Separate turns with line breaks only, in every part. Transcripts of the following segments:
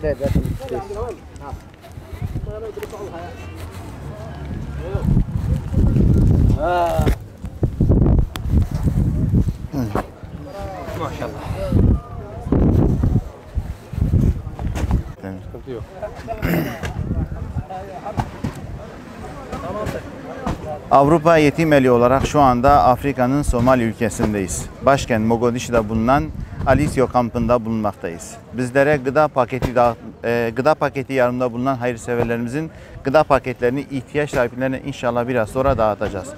Maşallah. Sıkıntı yok.
Avrupa Yetim Eli olarak şu anda Afrika'nın Somali ülkesindeyiz. Başkent Mogadishu'da bulunan Alisio kampında bulunmaktayız. Bizlere gıda paketi yardımında bulunan hayırseverlerimizin gıda paketlerini ihtiyaç sahiplerine inşallah biraz sonra dağıtacağız.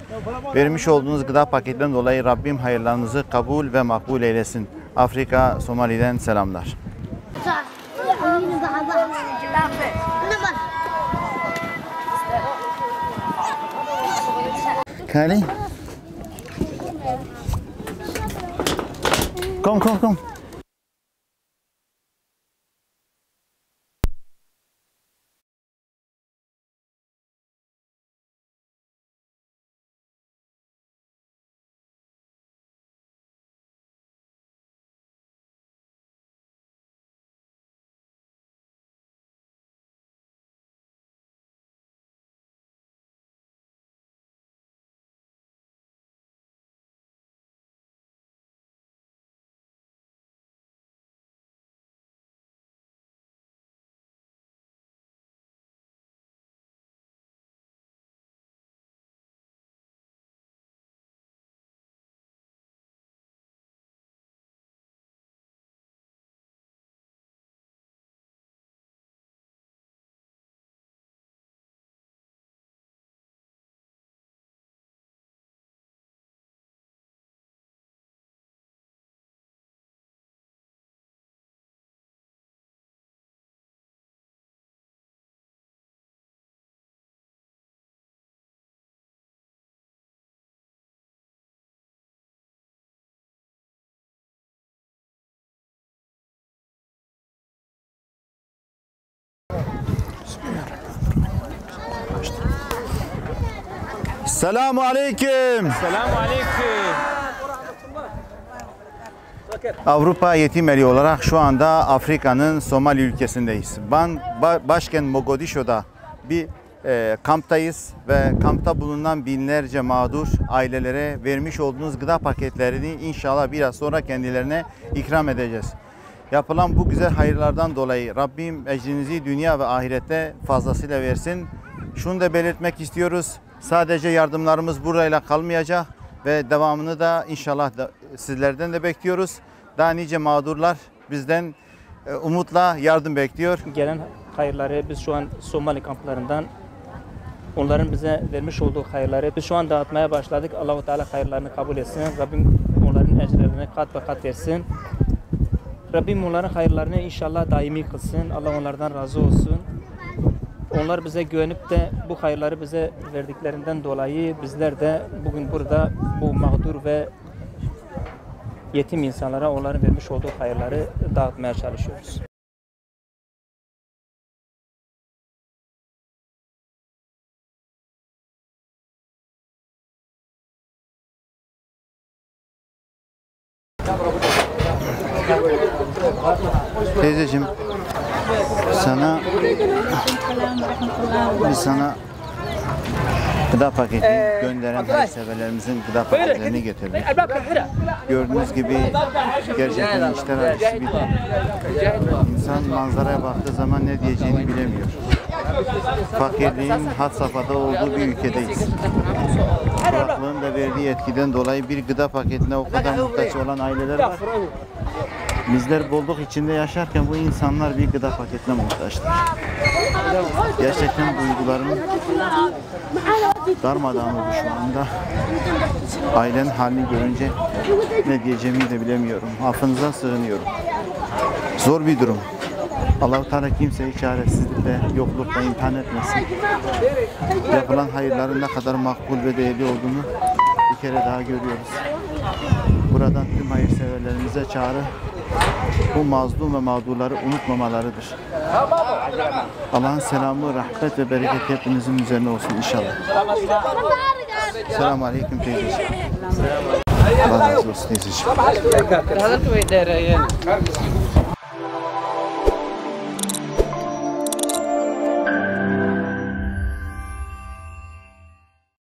Vermiş olduğunuz gıda paketlerinden dolayı Rabbim hayırlarınızı kabul ve makbul eylesin. Afrika, Somali'den selamlar. Kali? Kom. Selamun aleyküm.
Selamun aleyküm.
Avrupa Yetim Eli olarak şu anda Afrika'nın Somali ülkesindeyiz. Başkent Mogadishu'da bir kamptayız ve kampta bulunan binlerce mağdur ailelere vermiş olduğunuz gıda paketlerini inşallah biraz sonra kendilerine ikram edeceğiz. Yapılan bu güzel hayırlardan dolayı Rabbim ecrinizi dünya ve ahirette fazlasıyla versin. Şunu da belirtmek istiyoruz. Sadece yardımlarımız burayla kalmayacak ve devamını da inşallah sizlerden de bekliyoruz. Daha nice mağdurlar bizden umutla yardım bekliyor.
Gelen hayırları biz şu an Somali kamplarından onların bize vermiş olduğu hayırları biz şu an dağıtmaya başladık. Allah-u Teala hayırlarını kabul etsin. Rabbim onların ecirlerini kat ve kat versin. Rabbim onların hayırlarını inşallah daimi kılsın. Allah onlardan razı olsun. Onlar bize güvenip de bu hayırları bize verdiklerinden dolayı bizler de bugün burada bu mağdur ve yetim insanlara onların vermiş olduğu hayırları dağıtmaya çalışıyoruz.
Teyzeciğim, sana gıda paketi gönderen hayırseverlerimizin gıda paketlerini getirdik. Gördüğünüz gibi gerçekten işler acısı bir durum. İnsan manzaraya baktığı zaman ne diyeceğini bilemiyor. Fakirliğin had safhada olduğu bir ülkedeyiz. Kuraklığın da verdiği etkiden dolayı bir gıda paketine o kadar muhtaç olan aileler var. Bizler bolluk içinde yaşarken bu insanlar bir gıda paketine muhtaçlar. Gerçekten duygularım darmadağın oldu şu anda. Ailenin halini görünce ne diyeceğimi de bilemiyorum. Affınıza sığınıyorum. Zor bir durum. Allah-u Teala kimseyi çaresizlikle, yoklukla imtihan etmesin. Yapılan hayırların ne kadar makbul ve değerli olduğunu bir kere daha görüyoruz. Buradan tüm hayırseverlerimize çağrı bu mazlum ve mağdurları unutmamalarıdır. Allah'ın selamı, rahmet ve bereket hepinizin üzerine olsun inşallah. Selamun aleyküm teyzeciğim. Allah razı olsun teyzeciğim.